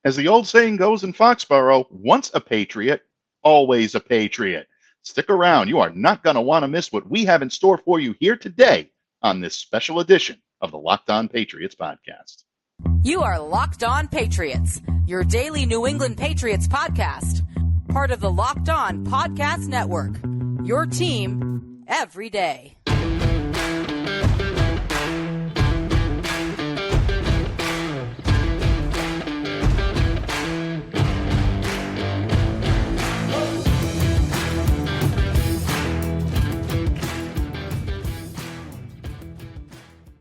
As the old saying goes in Foxboro, once a Patriot, always a Patriot. Stick around. You are not going to want to miss what we have in store for you here today on this special edition of the Locked On Patriots podcast. You are Locked On Patriots, your daily New England Patriots podcast. Part of the Locked On Podcast Network, your team every day.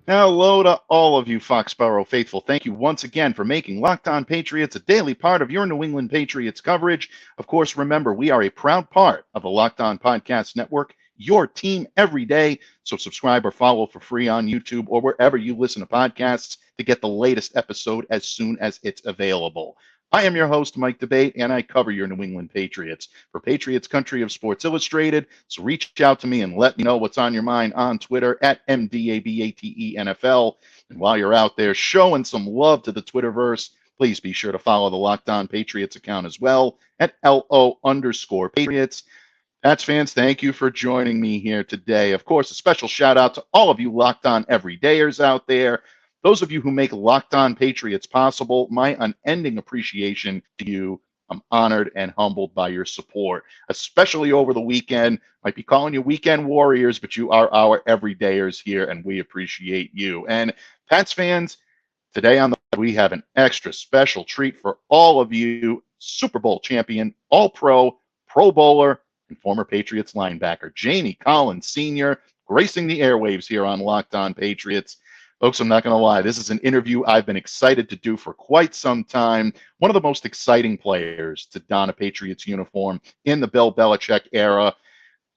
Hello to all of you Foxboro faithful. Thank you once again for making Locked On Patriots a daily part of your New England Patriots coverage. Of course, remember, we are a proud part of the Locked On Podcast Network, your team every day. So subscribe or follow for free on YouTube or wherever you listen to podcasts to get the latest episode as soon as it's available. I am your host, Mike Debate, and I cover your New England Patriots for Patriots Country of Sports Illustrated. So reach out to me and let me know what's on your mind on Twitter at MDABATENFL. And while you're out there showing some love to the Twitterverse, please be sure to follow the Locked On Patriots account as well at LO_Patriots. Pats fans, thank you for joining me here today. Of course, a special shout out to all of you Locked On Everydayers out there. Those of you who make Locked On Patriots possible, my unending appreciation to you. I'm honored and humbled by your support, especially over the weekend. Might be calling you weekend warriors, but you are our everydayers here, and we appreciate you. And Pats fans, today on we have an extra special treat for all of you. Super Bowl champion, All-Pro, Pro Bowler, and former Patriots linebacker Jamie Collins Sr. gracing the airwaves here on Locked On Patriots. Folks, I'm not going to lie. This is an interview I've been excited to do for quite some time. One of the most exciting players to don a Patriots uniform in the Bill Belichick era.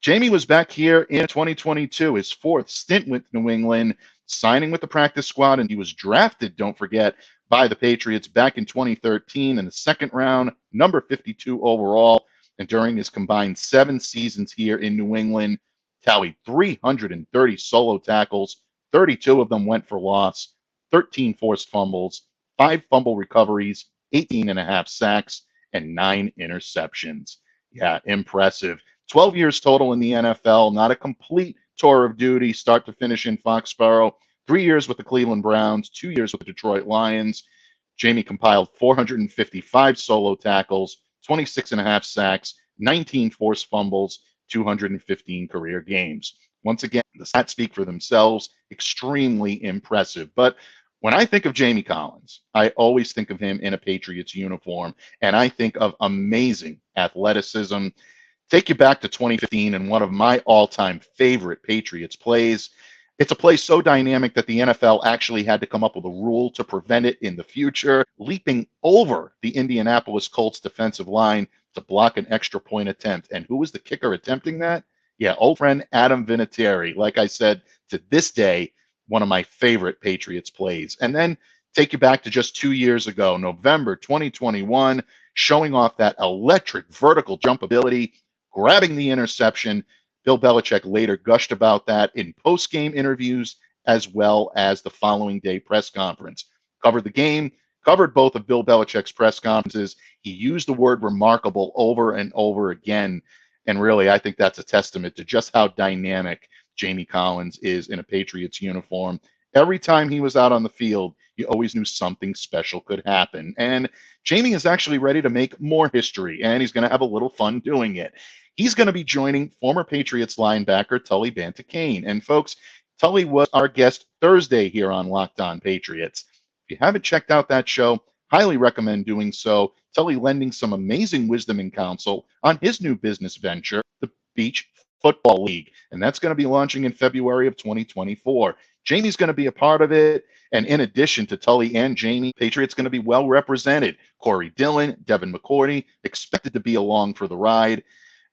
Jamie was back here in 2022, his fourth stint with New England, signing with the practice squad, and he was drafted, don't forget, by the Patriots back in 2013 in the second round, number 52 overall. And during his combined 7 seasons here in New England, tallied 330 solo tackles. 32 of them went for loss, 13 forced fumbles, 5 fumble recoveries, 18.5 sacks, and 9 interceptions. Yeah, impressive. 12 years total in the NFL, not a complete tour of duty, start to finish in Foxboro. 3 years with the Cleveland Browns, 2 years with the Detroit Lions. Jamie compiled 455 solo tackles, 26.5 sacks, 19 forced fumbles, 215 career games. Once again, the stats speak for themselves. Extremely impressive. But when I think of Jamie Collins, I always think of him in a Patriots uniform, and I think of amazing athleticism. Take you back to 2015 and one of my all-time favorite Patriots plays. It's a play so dynamic that the NFL actually had to come up with a rule to prevent it in the future, leaping over the Indianapolis Colts defensive line to block an extra point attempt. And who was the kicker attempting that? Yeah, old friend Adam Vinatieri. Like I said, to this day, one of my favorite Patriots plays. And then take you back to just 2 years ago, November 2021, showing off that electric vertical jump ability, grabbing the interception. Bill Belichick later gushed about that in post-game interviews as well as the following day press conference. Covered the game, covered both of Bill Belichick's press conferences. He used the word remarkable over and over again. And really, I think that's a testament to just how dynamic Jamie Collins is in a Patriots uniform. Every time he was out on the field, you always knew something special could happen. And Jamie is actually ready to make more history, and he's going to have a little fun doing it. He's going to be joining former Patriots linebacker Tully Banta-Cain. And folks, Tully was our guest Thursday here on Locked On Patriots. If you haven't checked out that show, highly recommend doing so. Tully lending some amazing wisdom and counsel on his new business venture, the Beach Football League. And that's going to be launching in February of 2024. Jamie's going to be a part of it. And in addition to Tully and Jamie, Patriots going to be well represented. Corey Dillon, Devin McCourty, expected to be along for the ride.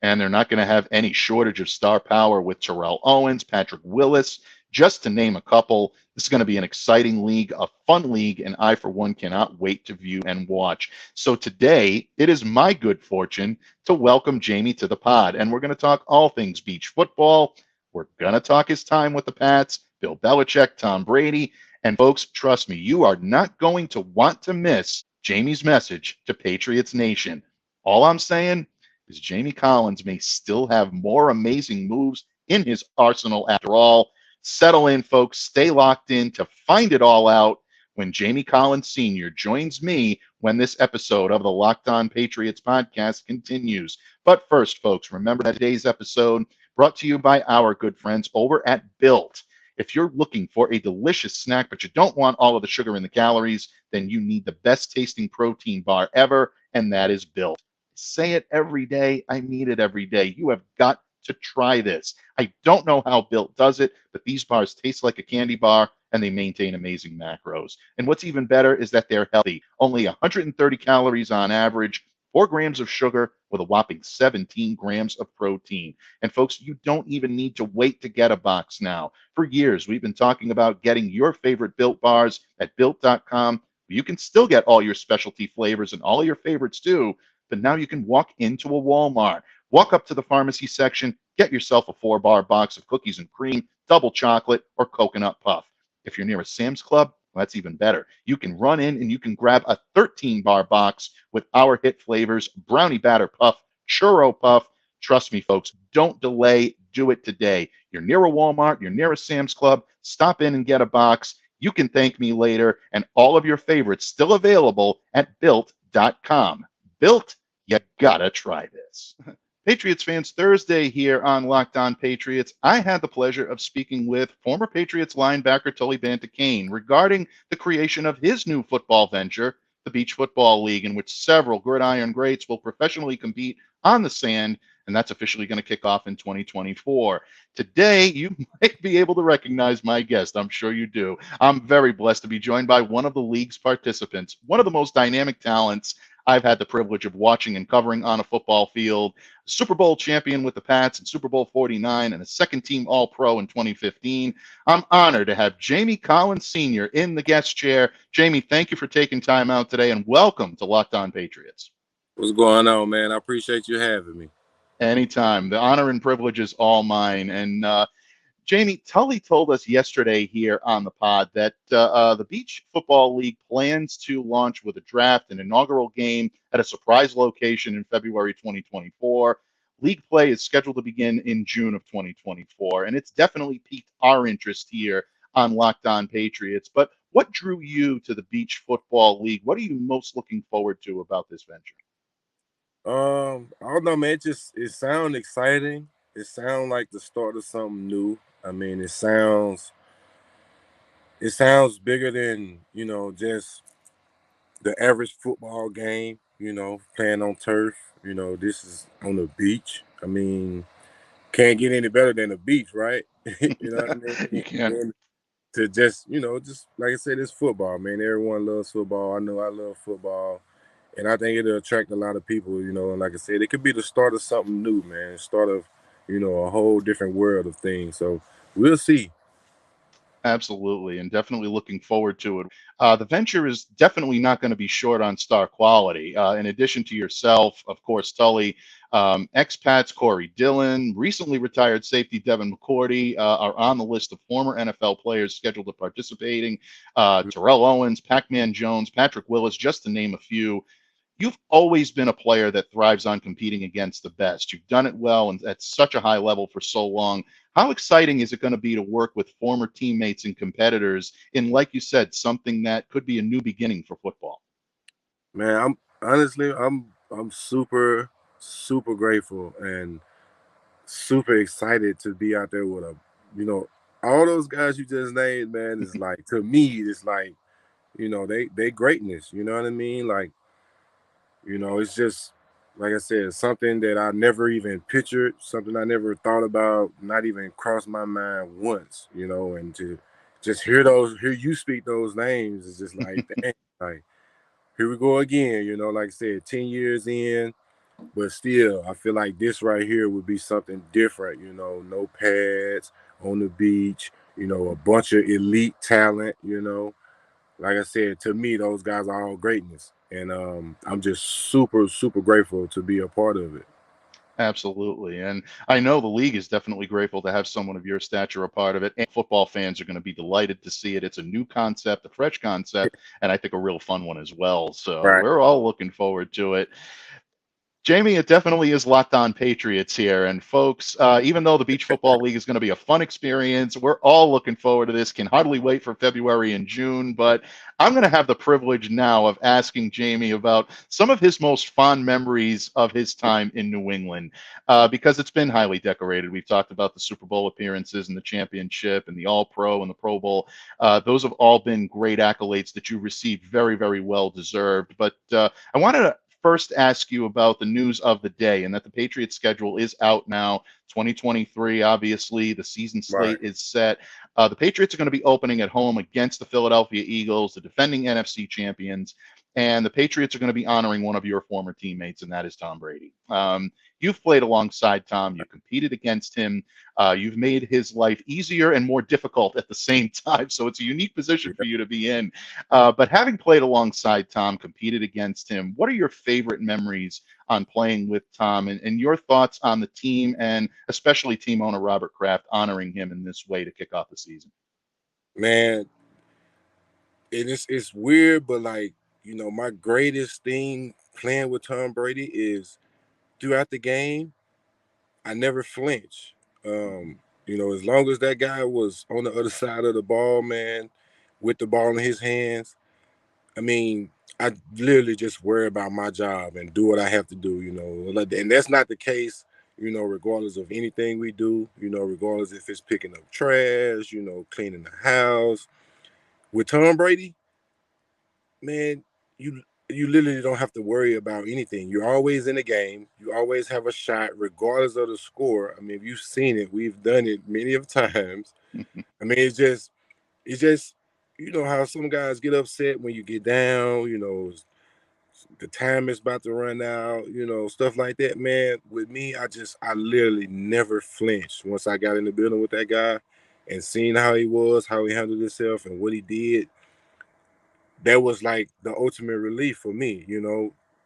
And they're not going to have any shortage of star power with Terrell Owens, Patrick Willis, just to name a couple. This is going to be an exciting league, a fun league, and I, for one, cannot wait to view and watch. So today, it is my good fortune to welcome Jamie to the pod, and we're going to talk all things beach football. We're going to talk his time with the Pats, Bill Belichick, Tom Brady, and folks, trust me, you are not going to want to miss Jamie's message to Patriots Nation. All I'm saying is Jamie Collins may still have more amazing moves in his arsenal after all. Settle in, folks. Stay locked in to find it all out when Jamie Collins Sr. joins me when this episode of the Locked On Patriots podcast continues. But first, folks, remember that today's episode brought to you by our good friends over at Built. If you're looking for a delicious snack, but you don't want all of the sugar and the calories, then you need the best tasting protein bar ever, and that is Built. Say it every day. I mean it every day. You have got to try this. I don't know how Built does it, but these bars taste like a candy bar and they maintain amazing macros. And what's even better is that they're healthy. Only 130 calories on average, 4 grams of sugar with a whopping 17 grams of protein. And folks, you don't even need to wait to get a box now. For years, we've been talking about getting your favorite Built bars at built.com. You can still get all your specialty flavors and all of your favorites too, but now you can walk into a Walmart, walk up to the pharmacy section, get yourself a 4-bar box of cookies and cream, double chocolate, or coconut puff. If you're near a Sam's Club, well, that's even better. You can run in and you can grab a 13-bar box with our hit flavors, brownie batter puff, churro puff. Trust me, folks, don't delay. Do it today. You're near a Walmart, you're near a Sam's Club, stop in and get a box. You can thank me later, and all of your favorites still available at built.com. Built, you gotta try this. Patriots fans, Thursday here on Locked On Patriots, I had the pleasure of speaking with former Patriots linebacker Tully Banta-Cain regarding the creation of his new football venture, the Beach Football League, in which several gridiron greats will professionally compete on the sand, and that's officially going to kick off in 2024. Today, you might be able to recognize my guest. I'm sure you do. I'm very blessed to be joined by one of the league's participants, one of the most dynamic talents I've had the privilege of watching and covering on a football field. Super Bowl champion with the Pats in Super Bowl 49 and a second-team All-Pro in 2015. I'm honored to have Jamie Collins Sr. in the guest chair. Jamie, thank you for taking time out today, and welcome to Locked On Patriots. What's going on, man? I appreciate you having me. Anytime. The honor and privilege is all mine. And Jamie, Tully told us yesterday here on the pod that the Beach Football League plans to launch with a draft, an inaugural game at a surprise location in February 2024. League play is scheduled to begin in June of 2024, and it's definitely piqued our interest here on Locked On Patriots. But what drew you to the Beach Football League? What are you most looking forward to about this venture? I don't know, man. It sounds exciting. It sounds like the start of something new. I mean, it sounds bigger than, just the average football game, playing on turf. This is on the beach. I mean, can't get any better than the beach, right? You know what I mean? You can't. And to just like I said, it's football, man. Everyone loves football. I know I love football. And I think it'll attract a lot of people, and like I said, it could be the start of something new, man. Start of, a whole different world of things. So we'll see. Absolutely, and definitely looking forward to it. The venture is definitely not going to be short on star quality. In addition to yourself, of course, Tully, expats Corey Dillon, recently retired safety Devin McCourty are on the list of former NFL players scheduled to participating. Terrell Owens, Pac-Man Jones, Patrick Willis, just to name a few. You've always been a player that thrives on competing against the best. You've done it well and at such a high level for so long. How exciting is it going to be to work with former teammates and competitors in, like you said, something that could be a new beginning for football? Man, I'm super, super grateful and super excited to be out there with all those guys you just named, man. Is like, to me, it's like, they greatness. You know what I mean? Like, it's just, like I said, something that I never even pictured, something I never thought about, not even crossed my mind once, and to just hear you speak those names is just like, dang, like, here we go again, like I said, 10 years in, but still, I feel like this right here would be something different, no pads on the beach, a bunch of elite talent, like I said, to me, those guys are all greatness. And I'm just super, super grateful to be a part of it. Absolutely. And I know the league is definitely grateful to have someone of your stature a part of it. And football fans are going to be delighted to see it. It's a new concept, a fresh concept, and I think a real fun one as well. So Right. we're all looking forward to it. Jamie, it definitely is Locked On Patriots here. And folks, even though the Beach Football League is going to be a fun experience, we're all looking forward to this. Can hardly wait for February and June. But I'm going to have the privilege now of asking Jamie about some of his most fond memories of his time in New England, because it's been highly decorated. We've talked about the Super Bowl appearances and the championship and the All Pro and the Pro Bowl. Those have all been great accolades that you received, very, very well deserved. But I wanted to first ask you about the news of the day, and that the Patriots schedule is out now. 2023, obviously, the season Right. slate is set. The Patriots are going to be opening at home against the Philadelphia Eagles, the defending NFC champions, and the Patriots are going to be honoring one of your former teammates, and that is Tom Brady. You've played alongside Tom, you competed against him, you've made his life easier and more difficult at the same time. So it's a unique position for you to be in. But having played alongside Tom, competed against him, what are your favorite memories on playing with Tom, and your thoughts on the team, and especially team owner Robert Kraft honoring him in this way to kick off the season? Man, it's weird, but like, my greatest thing playing with Tom Brady is throughout the game, I never flinch. As long as that guy was on the other side of the ball, man, with the ball in his hands, I mean, I literally just worry about my job and do what I have to do, And that's not the case, regardless of anything we do, regardless if it's picking up trash, cleaning the house. With Tom Brady, man, you literally don't have to worry about anything. You're always in the game. You always have a shot, regardless of the score. I mean, if you've seen it, we've done it many of times. I mean, it's just, how some guys get upset when you get down. The time is about to run out. Stuff like that. Man, with me, I literally never flinched once I got in the building with that guy, and seeing how he was, how he handled himself, and what he did. That was like the ultimate relief for me,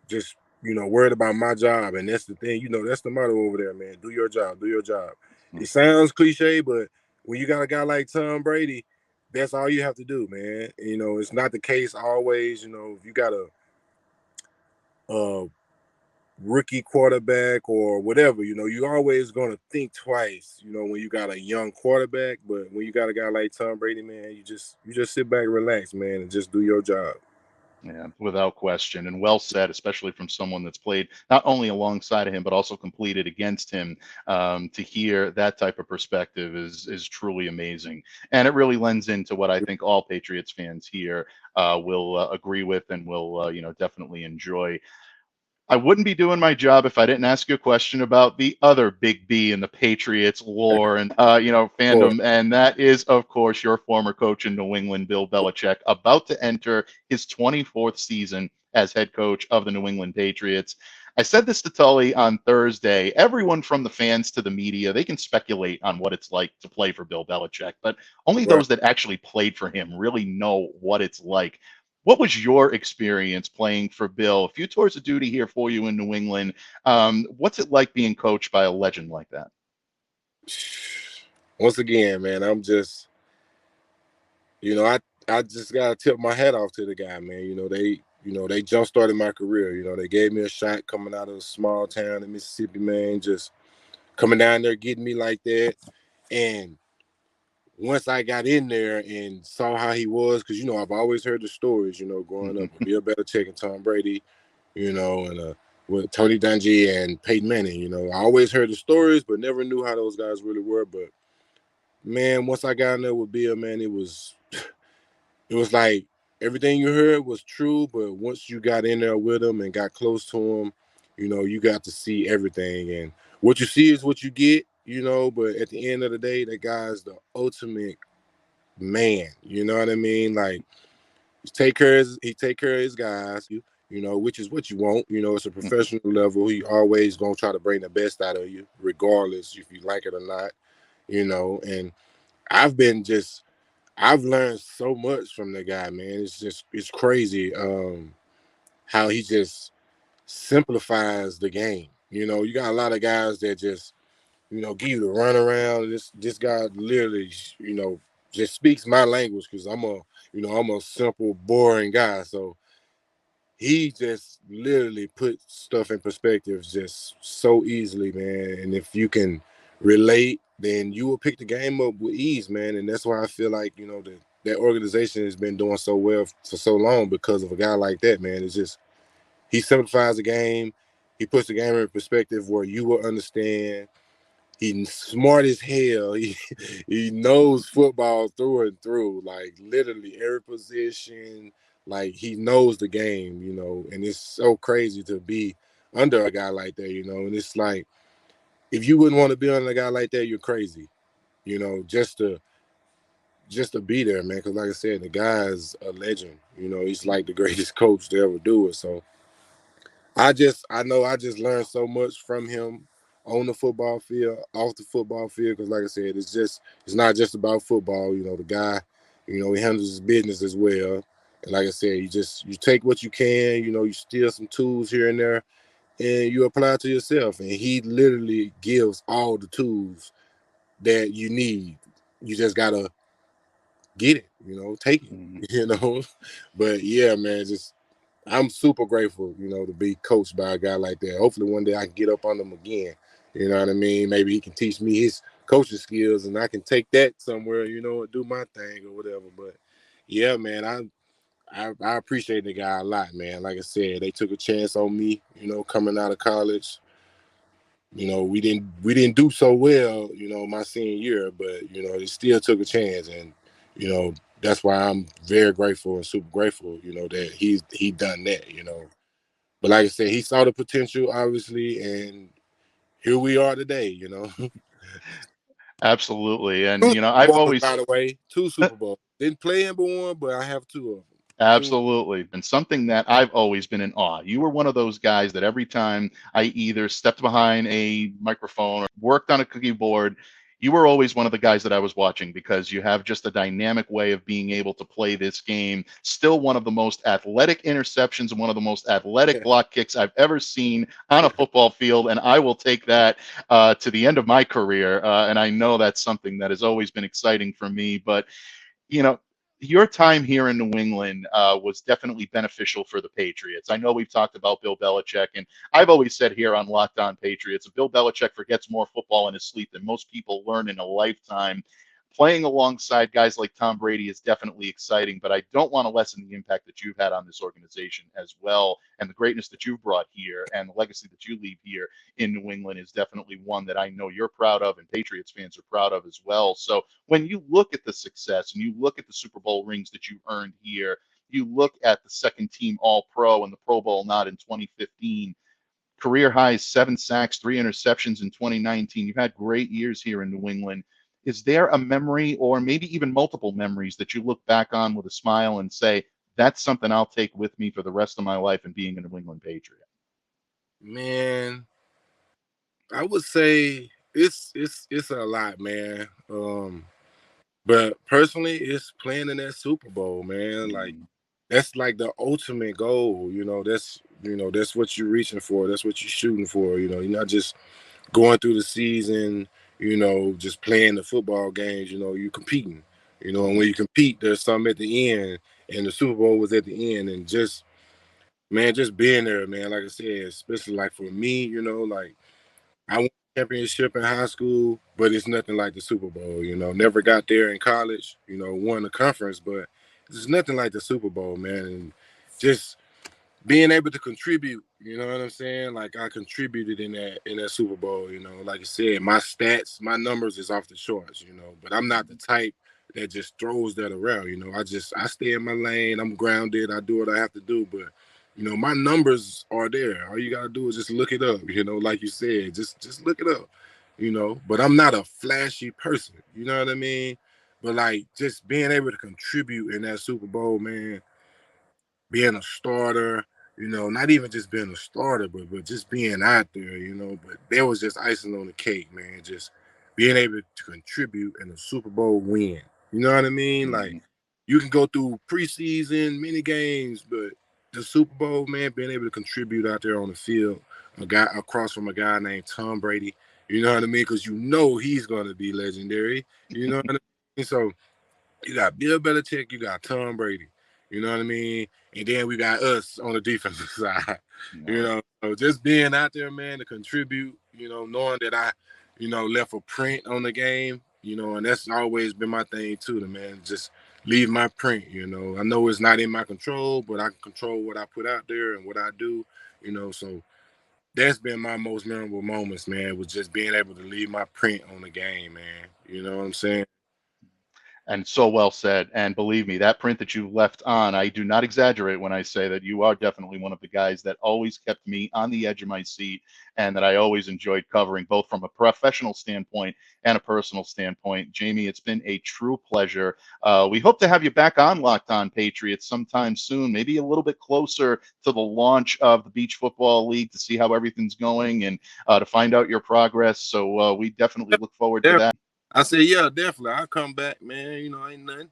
just worried about my job. And that's the thing, that's the motto over there, man. Do your job, do your job. It sounds cliche, but when you got a guy like Tom Brady, that's all you have to do, man. It's not the case always. If you got a rookie quarterback or whatever, you're always gonna think twice, when you got a young quarterback. But when you got a guy like Tom Brady, man, you just sit back and relax, man, and just do your job. Yeah, without question, and well said, especially from someone that's played not only alongside of him but also completed against him. To hear that type of perspective is truly amazing, and it really lends into what I think all Patriots fans here will agree with, and will definitely enjoy. I wouldn't be doing my job if I didn't ask you a question about the other big B in the Patriots lore and Boy, fandom, and that is, of course, your former coach in New England, Bill Belichick, about to enter his 24th season as head coach of the New England Patriots. I said this to Tully on Thursday. Everyone from the fans to the media, they can speculate on what it's like to play for Bill Belichick, but only right. those that actually played for him really know what it's like. What was your experience playing for Bill? A few tours of duty here for you in New England. What's it like being coached by a legend like that? Once again, man, I just gotta tip my hat off to the guy, man. They jump started my career. They gave me a shot coming out of a small town in Mississippi, man. Just coming down there, getting me like that. And once I got in there and saw how he was, because I've always heard the stories, growing up with Bill Belichick and Tom Brady, and with Tony Dungy and Peyton Manning. I always heard the stories, but never knew how those guys really were. But man, once I got in there with Bill, man, it was like everything you heard was true. But once you got in there with him and got close to him, you got to see everything. And what you see is what you get. But at the end of the day, that guy's the ultimate man. You know what I mean? Like he take care of his guys. Which is what you want. It's a professional level. He always gonna try to bring the best out of you, regardless if you like it or not. And I've been just I've learned so much from the guy, man. It's crazy how he just simplifies the game. You got a lot of guys that just, give you the runaround. This guy literally, just speaks my language because I'm a simple, boring guy. So he just literally put stuff in perspective just so easily, man. And if you can relate, then you will pick the game up with ease, man. And that's why I feel like, that organization has been doing so well for so long because of a guy like that, man. It's just, he simplifies the game. He puts the game in perspective where you will understand. He's smart as hell. He knows football through and through, like literally every position. Like he knows the game, and it's so crazy to be under a guy like that, And it's like if you wouldn't want to be under a guy like that, you're crazy, just to be there, man. Because like I said, the guy is a legend. He's like the greatest coach to ever do it. So I know I just learned so much from him on the football field, off the football field. Because like I said, it's not just about football. The guy, he handles his business as well. And like I said, you take what you can. You steal some tools here and there, and you apply it to yourself. And he literally gives all the tools that you need. You just gotta get it. Take it. Mhm. But yeah, man, just I'm super grateful, to be coached by a guy like that. Hopefully one day I can get up on him again. You know what I mean? Maybe he can teach me his coaching skills and I can take that somewhere, and do my thing or whatever. But yeah, man, I appreciate the guy a lot, man. Like I said, they took a chance on me, coming out of college. We didn't do so well, my senior year, but they still took a chance, and you know that's why I'm very grateful and super grateful, that he done that. But like I said, he saw the potential, obviously, and here we are today. Absolutely. And, Two I've Super Bowls, by always, the way, two Super Bowls. Didn't play in but one, but I have two of them. Two. absolutely. And something that I've always been in awe. You were one of those guys that every time I either stepped behind a microphone or worked on a cookie board, you were always one of the guys that I was watching because you have just a dynamic way of being able to play this game. Still one of the most athletic interceptions and one of the most athletic block kicks I've ever seen on a football field. And I will take that to the end of my career. And I know that's something that has always been exciting for me. But you know, your time here in New England was definitely beneficial for the Patriots. I know we've talked about Bill Belichick, and I've always said here on Locked On Patriots, Bill Belichick forgets more football in his sleep than most people learn in a lifetime. Playing alongside guys like Tom Brady is definitely exciting, but I don't want to lessen the impact that you've had on this organization as well. And the greatness that you've brought here and the legacy that you leave here in New England is definitely one that I know you're proud of and Patriots fans are proud of as well. So when you look at the success and you look at the Super Bowl rings that you earned here, you look at the second team All Pro and the Pro Bowl nod in 2015, career highs, 7 sacks, 3 interceptions in 2019. You've had great years here in New England. Is there a memory or maybe even multiple memories that you look back on with a smile and say, that's something I'll take with me for the rest of my life and being a New England Patriot? Man, I would say it's a lot, man. But personally, it's playing in that Super Bowl, man. Like Mm, that's like the ultimate goal. That's what you're reaching for. That's what you're shooting for. You're not just going through the season. Just playing the football games. You're competing. And when mhm, you compete, there's something at the end, and the Super Bowl was at the end, and just man, just being there, man. Like I said, especially like for me, like. I won a championship in high school, but it's nothing like the Super Bowl. Never got there in college. Won the conference, but it's nothing like the Super Bowl, man. And just being able to contribute, you know what I'm saying? Like I contributed in that Super Bowl, like I said, my stats, my numbers is off the charts, but I'm not the type that just throws that around, I stay in my lane, I'm grounded, I do what I have to do, but my numbers are there. All you gotta do is just look it up, like you said, just look it up, but I'm not a flashy person, you know what I mean? But like just being able to contribute in that Super Bowl, man, being a starter, not even just being a starter, but just being out there, But there was just icing on the cake, man. Just being able to contribute in a Super Bowl win. You know what I mean? Like mhm. you can go through preseason, mini games, but the Super Bowl, man, being able to contribute out there on the field, a guy across from a guy named Tom Brady, you know what I mean? Because you know he's going to be legendary, you know what I mean? So you got Bill Belichick, you got Tom Brady, you know what I mean? And then we got us on the defensive side, you No. know. So just being out there, man, to contribute, you know, knowing that I, you know, left a print on the game, you know, and that's always been my thing too, man. Just leave my print, you know. I know it's not in my control, but I can control what I put out there and what I do, you know. So that's been my most memorable moments, man, was just being able to leave my print on the game, man. You know what I'm saying? And so well said. And believe me, that print that you left on, I do not exaggerate when I say that you are definitely one of the guys that always kept me on the edge of my seat and that I always enjoyed covering, both from a professional standpoint and a personal standpoint. Jamie, it's been a true pleasure. We hope to have you back on Locked On Patriots sometime soon, maybe a little bit closer to the launch of the Beach Football League to see how everything's going and to find out your progress. So we definitely look forward to Yeah. that. I said, yeah, definitely. I'll come back, man. You know, ain't nothing.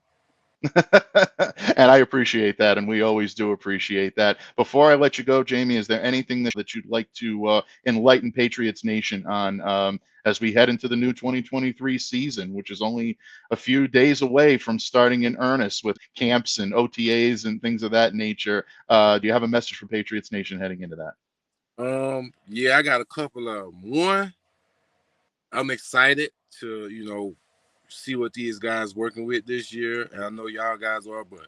And I appreciate that, and we always do appreciate that. Before I let you go, Jamie, is there anything that you'd like to enlighten Patriots Nation on as we head into the new 2023 season, which is only a few days away from starting in earnest with camps and OTAs and things of that nature? Do you have a message for Patriots Nation heading into that? Yeah, I got a couple of them. One, I'm excited to, you know, see what these guys working with this year. And I know y'all guys are, but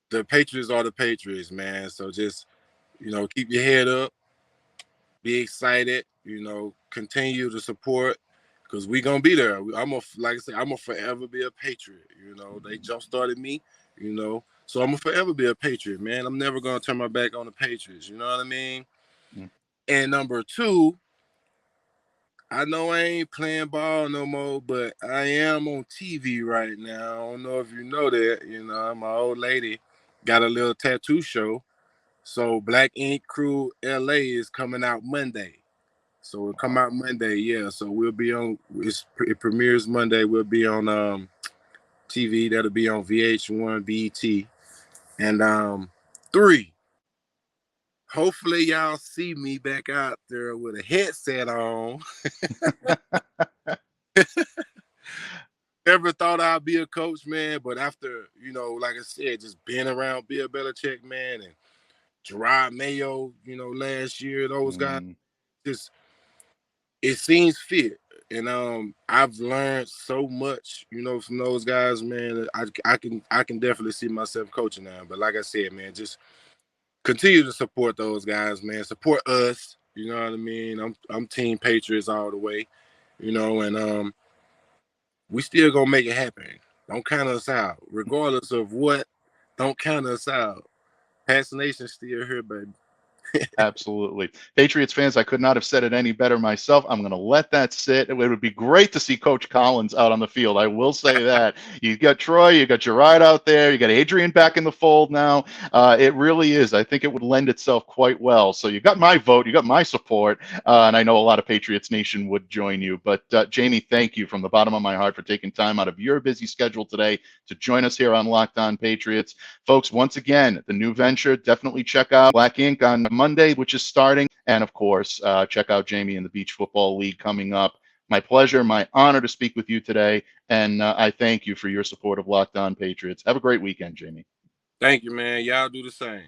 the Patriots are the Patriots, man. So just, you know, keep your head up, be excited, you know, continue to support because we gonna be there. Like I said, I'm gonna forever be a Patriot. You know, they jump started me, you know. So I'm gonna forever be a Patriot, man. I'm never gonna turn my back on the Patriots, you know what I mean? Mm. And number two, I know I ain't playing ball no more, but I am on TV right now. I don't know if you know that. You know, my old lady got a little tattoo show. So Black Ink Crew LA is coming out Monday. So it'll come out Monday, yeah. So we'll be on. It premieres Monday. We'll be on TV. That'll be on VH1, BET, and three. Hopefully y'all see me back out there with a headset on. Never thought I'd be a coach, man, but after, you know, like I said, just being around Bill Belichick, man, and Gerard Mayo, you know, last year, those guys, Mm. just it seems fit. And I've learned so much, you know, from those guys, man. I can definitely see myself coaching now. But like I said, man, just continue to support those guys, man. Support us. You know what I mean? I'm Team Patriots all the way, you know, and we still gonna make it happen. Don't count us out, regardless of what. Don't count us out. Pats Nation still here, baby. Absolutely. Patriots fans, I could not have said it any better myself. I'm going to let that sit. It would be great to see Coach Collins out on the field. I will say that. You got Troy, you got Gerard out there, you got Adrian back in the fold now. It really is. I think it would lend itself quite well. So you got my vote, you got my support, and I know a lot of Patriots Nation would join you. But Jamie, thank you from the bottom of my heart for taking time out of your busy schedule today to join us here on Locked On Patriots. Folks, once again, the new venture, definitely check out Black Ink on Monday, which is starting. And of course, check out Jamie in the Beach Football League coming up. My pleasure, my honor to speak with you today. And I thank you for your support of Locked On Patriots. Have a great weekend, Jamie. Thank you, man. Y'all do the same.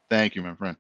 Thank you, my friend.